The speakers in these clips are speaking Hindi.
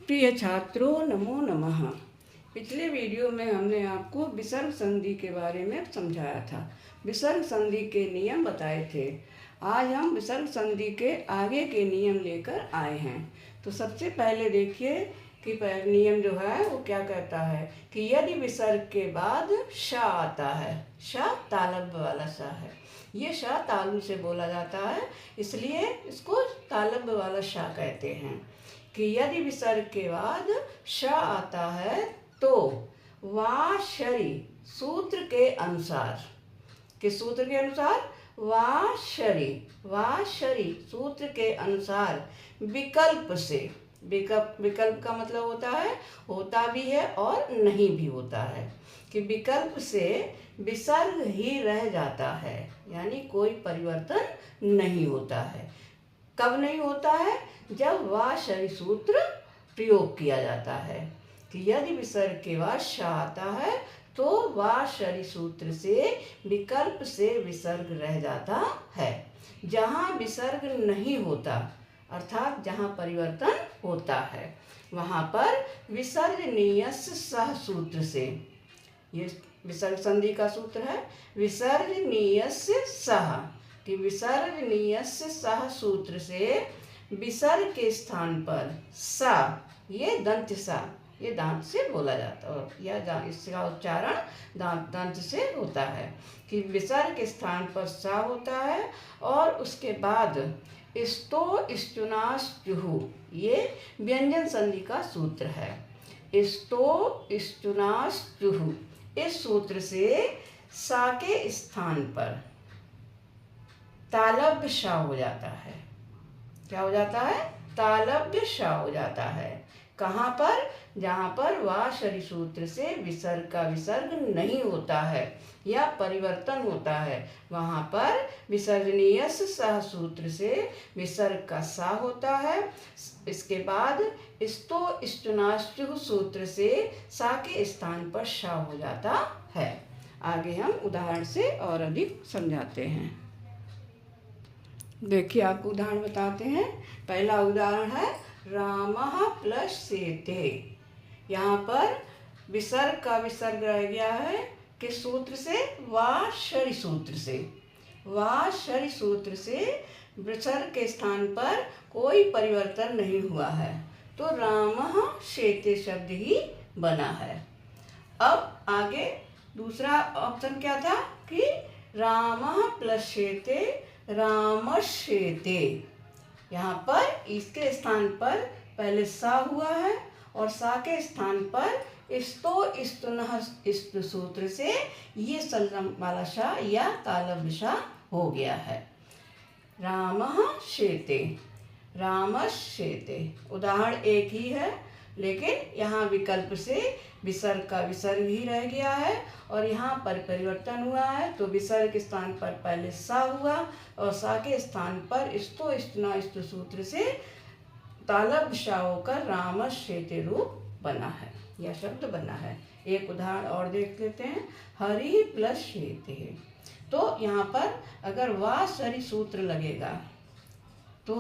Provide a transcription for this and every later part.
प्रिय छात्रों, नमो नमः। पिछले वीडियो में हमने आपको विसर्ग संधि के बारे में समझाया था। विसर्ग संधि के नियम बताए थे। आज हम विसर्ग संधि के आगे के नियम लेकर आए हैं। तो सबसे पहले देखिए कि नियम जो है वो क्या कहता है कि यदि विसर्ग के बाद श आता है, श तालव्य वाला श है, ये श तालु से बोला जाता है, इसलिए इसको तालव्य वाला श कहते हैं। कि यदि विसर्ग के बाद श आता है तो वा शरी सूत्र के अनुसार, किस सूत्र के अनुसार? वा शरी सूत्र के अनुसार विकल्प से, विकल्प का मतलब होता भी है और नहीं भी होता है, कि विकल्प से विसर्ग ही रह जाता है, यानी कोई परिवर्तन नहीं होता है। कब नहीं होता है? जब वा शरी सूत्र प्रयोग किया जाता है। कि यदि विसर्ग के बाद श आता है तो वा शरी सूत्र से विकल्प से विसर्ग रह जाता है। जहाँ विसर्ग नहीं होता, अर्थात जहाँ परिवर्तन होता है, वहाँ पर विसर्जनीयस्य सह सूत्र से, ये विसर्ग संधि का सूत्र है, विसर्जनीयस्य सह, कि विसर्जनीयस्य सह सूत्र से विसर्ग के स्थान पर सा, ये दंत सा, ये दांत से बोला जाता है, या इसका उच्चारण दांत से होता है। कि विसर्ग के स्थान पर सा होता है और उसके बाद स्तो स्टुनास चुहु, ये व्यंजन संधि का सूत्र है। स्तो स्टुनास चुहु, इस सूत्र से सा के स्थान पर तालव्य श हो जाता है। क्या हो जाता है? तालव्य श हो जाता है। कहाँ पर? जहाँ पर वा शरी सूत्र से विसर्ग का विसर्ग नहीं होता है या परिवर्तन होता है, वहाँ पर विसर्जनीयस्य सह सूत्र से विसर्ग का सा होता है। इसके बाद स्तो स्टुनाश्चुः सूत्र से सा के स्थान पर श हो जाता है। आगे हम उदाहरण से और अधिक समझाते हैं। देखिए, आपको उदाहरण बताते हैं। पहला उदाहरण है रामः प्लस सेते। यहाँ पर विसर्ग का विसर्ग रह गया है किस सूत्र से? वा शरी सूत्र से। वा शरी सूत्र से विसर्ग के स्थान पर कोई परिवर्तन नहीं हुआ है, तो रामः शेते शब्द ही बना है। अब आगे दूसरा ऑप्शन क्या था कि रामः प्लस शेते रामश्येते। यहाँ पर इसके स्थान पर पहले सा हुआ है और सा के स्थान पर स्तो स्तुनः स्तु सूत्र से ये सल्लम वाला श या तालव्य श हो गया है। रामः शेते, रामश्येते। उदाहरण एक ही है, लेकिन यहाँ विकल्प से विसर्ग का विसर्ग ही रह गया है और यहाँ पर परिवर्तन हुआ है, तो विसर्ग के स्थान पर पहले सा हुआ और सा के स्थान पर स्तो स्टुना स्तु सूत्र से तालव्य श होकर रामश्येते रूप बना है, यह शब्द बना है। एक उदाहरण और देख लेते हैं। हरि प्लस शेते। तो यहाँ पर अगर वा शरी सूत्र लगेगा तो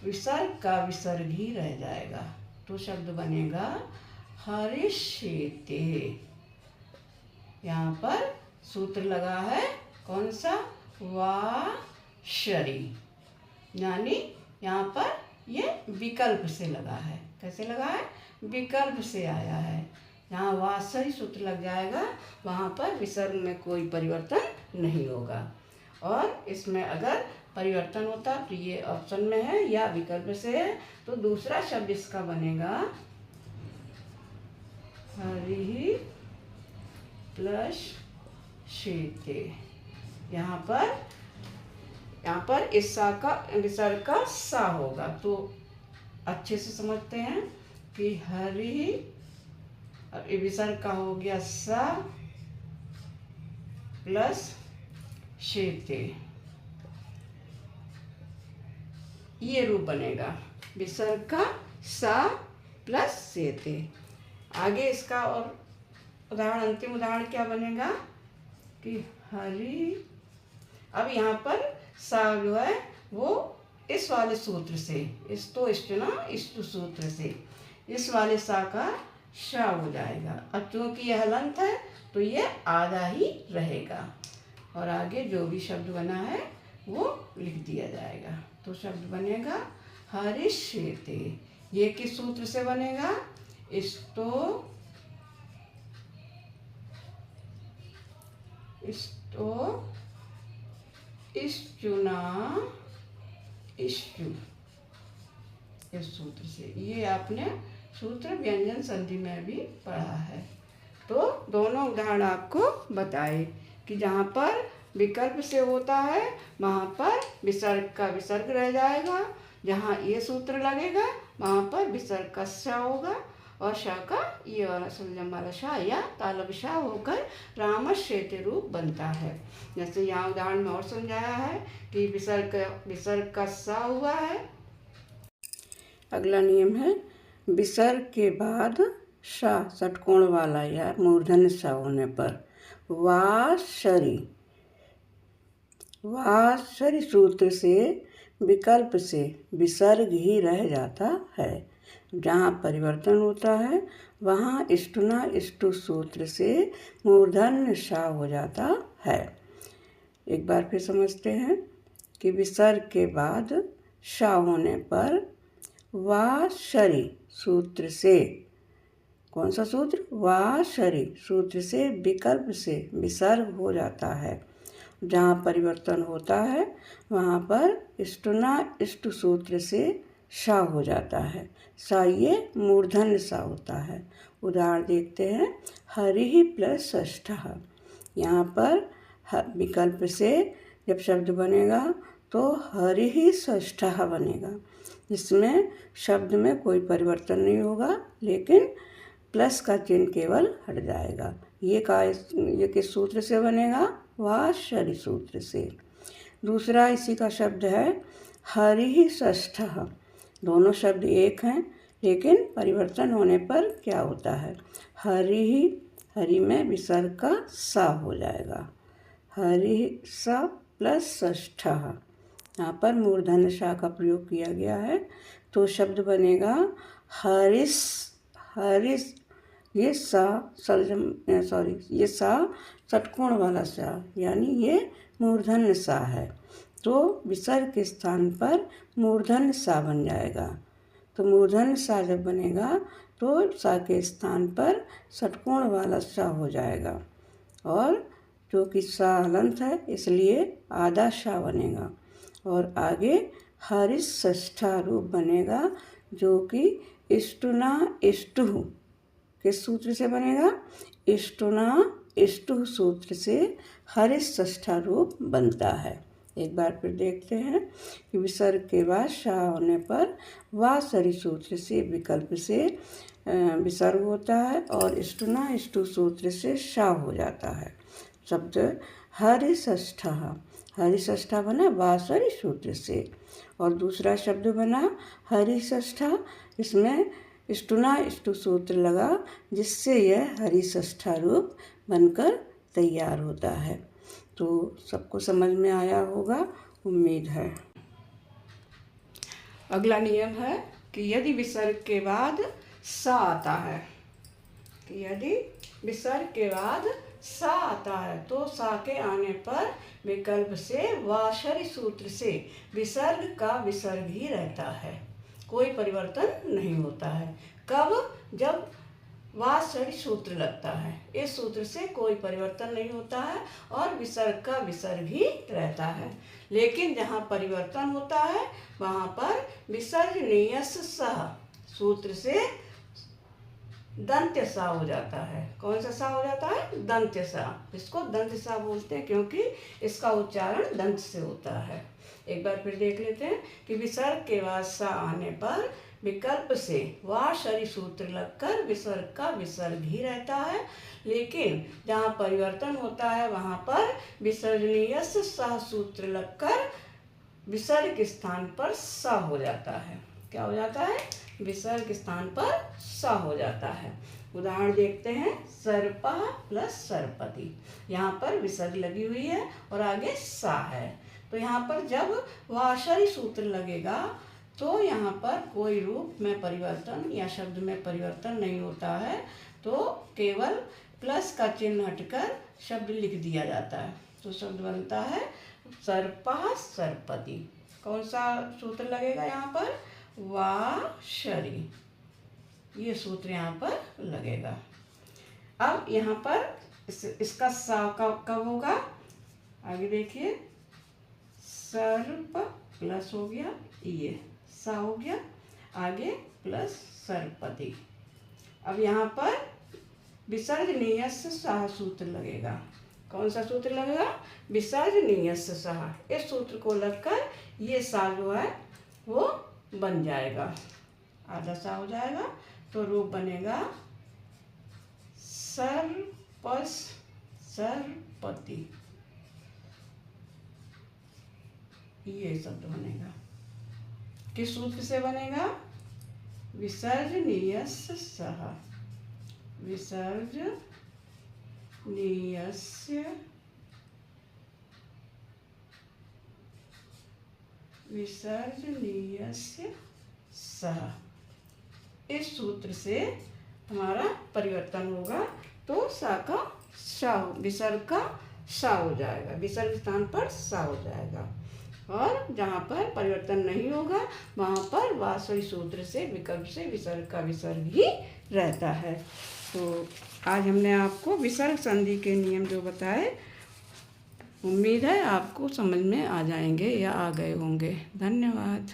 विसर्ग का विसर्ग ही रह जाएगा, तो शब्द बनेगा हरिष्येते। यहाँ पर सूत्र लगा है कौन सा? वा शरी, यानी यहाँ पर ये विकल्प से लगा है। कैसे लगा है? विकल्प से आया है। यहाँ वा शरी सूत्र लग जाएगा, वहाँ पर विसर्ग में कोई परिवर्तन नहीं होगा। और इसमें अगर परिवर्तन होता तो ये ऑप्शन में है या विकल्प से है, तो दूसरा शब्द इसका बनेगा हरि प्लस शेते। यहाँ पर इस सा का विसर्ग का सा होगा, तो अच्छे से समझते हैं कि हरि विसर्ग का हो गया सा प्लस शेते, ये रूप बनेगा विसर्ग का सा प्लस शेते। आगे इसका और उदाहरण, अंतिम उदाहरण क्या बनेगा कि हरि, अब यहाँ पर सा जो है वो इस वाले सूत्र से, इस तो इष्टना इष्टु सूत्र से इस वाले सा का शा हो जाएगा। अब चूंकि यह हलंत है तो ये आधा ही रहेगा और आगे जो भी शब्द बना है वो लिख दिया जाएगा। तो शब्द बनेगा हरिष्यते। ये किस सूत्र से बनेगा? इस्तो इष्टुना इष्टु, इस सूत्र से। ये आपने सूत्र व्यंजन संधि में भी पढ़ा है। तो दोनों उदाहरण आपको बताए कि जहाँ पर विकल्प से होता है वहाँ पर विसर्ग का विसर्ग रह जाएगा, जहाँ ये सूत्र लगेगा वहाँ पर विसर्ग का श होगा और श का ये वाला संजम वाला श या तालब श होकर रामश्येते रूप बनता है। जैसे यहाँ उदाहरण में और समझाया है कि विसर्ग का स हुआ है। अगला नियम है विसर्ग के बाद श षटकोण वाला या मूर्धन्य स होने पर वाशरी सूत्र से विकल्प से विसर्ग ही रह जाता है। जहाँ परिवर्तन होता है वहाँ इष्टुना इष्टु सूत्र से मूर्धन्य श हो जाता है। एक बार फिर समझते हैं कि विसर्ग के बाद श होने पर वाशरी सूत्र से, कौन सा सूत्र? वाशरी सूत्र से विकल्प से विसर्ग हो जाता है। जहाँ परिवर्तन होता है वहाँ पर इष्टुना इष्टु सूत्र से श हो जाता है। स ये मूर्धन्य सा होता है। उदाहरण देखते हैं हरि प्लस षष्ठः। यहाँ पर विकल्प से जब शब्द बनेगा तो हरि षष्ठः बनेगा। इसमें शब्द में कोई परिवर्तन नहीं होगा लेकिन प्लस का चिन्ह केवल हट जाएगा। ये किस सूत्र से बनेगा? वाशरी सूत्र से। दूसरा इसी का शब्द है हरि षष्ठः। दोनों शब्द एक हैं लेकिन परिवर्तन होने पर क्या होता है? हरि में विसर्ग का सा हो जाएगा। हरि स प्लस षष्ठः। यहाँ पर मूर्धन्य सा का प्रयोग किया गया है तो शब्द बनेगा हरिस। ये सा ये सा षटकोण वाला सा यानी ये मूर्धन्य सा है तो विसर्ग के स्थान पर मूर्धन्य सा बन जाएगा। तो मूर्धन्य सा जब बनेगा तो सा के स्थान पर षटकोण वाला सा हो जाएगा और जो कि सा हलंत है इसलिए आधा सा बनेगा और आगे हरिस षष्ठा रूप बनेगा जो कि इष्टुना इष्टु किस सूत्र से बनेगा? इष्टुना इष्टु सूत्र से हरिस षष्ठा रूप बनता है। एक बार फिर देखते हैं कि विसर्ग के बाद श होने पर वाशरी सूत्र से विकल्प से विसर्ग होता है और इष्टुना इष्टु सूत्र से श हो जाता है। शब्द हरिषष्ठा बना वाशरी सूत्र से और दूसरा शब्द बना हरिषष्ठा। इसमें इष्टुना इष्टु सूत्र लगा जिससे यह हरिषष्ठा रूप बनकर तैयार होता है। तो सबको समझ में आया होगा, उम्मीद है। अगला नियम है कि यदि विसर्ग के बाद सा आता है, सा आता है तो सा के आने पर विकल्प से वाशरी सूत्र से विसर्ग का विसर्ग ही रहता है, कोई परिवर्तन नहीं होता है। कब? जब वाशरी सूत्र लगता है। इस सूत्र से कोई परिवर्तन नहीं होता है और विसर्ग का विसर्ग ही रहता है। लेकिन जहाँ परिवर्तन होता है वहाँ पर विसर्जनीयस सह सूत्र से दंत्य सा हो जाता है। कौन सा सा हो जाता है? दंत्य सा। इसको दंत्य सा बोलते हैं क्योंकि इसका उच्चारण दंत से होता है। एक बार फिर देख लेते हैं कि विसर्ग के बाद सा आने पर विकल्प से वाशरी सूत्र लगकर विसर्ग का विसर्ग ही रहता है। लेकिन जहाँ परिवर्तन होता है वहाँ पर विसर्जनीयस सह सूत्र लगकर विसर्ग के स्थान पर सा हो जाता है। क्या हो जाता है? विसर्ग स्थान पर सा हो जाता है। उदाहरण देखते हैं सर्पः प्लस सर्पति। यहाँ पर विसर्ग लगी हुई है और आगे सा है तो यहाँ पर जब वाशरी सूत्र लगेगा तो यहाँ पर कोई रूप में परिवर्तन या शब्द में परिवर्तन नहीं होता है, तो केवल प्लस का चिन्ह हटकर शब्द लिख दिया जाता है। तो शब्द बनता है सर्पः सर्पति। कौन सा सूत्र लगेगा यहाँ पर? वाशरी, ये सूत्र यहाँ पर लगेगा। अब यहाँ पर इसका सा कब होगा? आगे देखिए, सर्प प्लस हो गया, ये सा हो गया, आगे प्लस सर्पति। अब यहाँ पर विसर्जनीयस्य सः सूत्र लगेगा। कौन सा सूत्र लगेगा? विसर्जनीयस्य सः। इस सूत्र को लगकर ये सा जो है वो बन जाएगा, आधा सा हो जाएगा, तो रूप बनेगा सर्पस सर्पति, ये शब्द बनेगा। किस सूत्र से बनेगा? विसर्जनीयस्य सः, विसर्जनीयस्य विसर्जनीयस्य सः। इस सूत्र से हमारा परिवर्तन होगा, तो सा का सा, विसर्ग का सा हो जाएगा, विसर्ग स्थान पर सा हो जाएगा। और जहाँ पर परिवर्तन नहीं होगा वहाँ पर वासवी सूत्र से विकल्प से विसर्ग का विसर्ग ही रहता है। तो आज हमने आपको विसर्ग संधि के नियम जो बताए, उम्मीद है आपको समझ में आ जाएंगे या आ गए होंगे। धन्यवाद।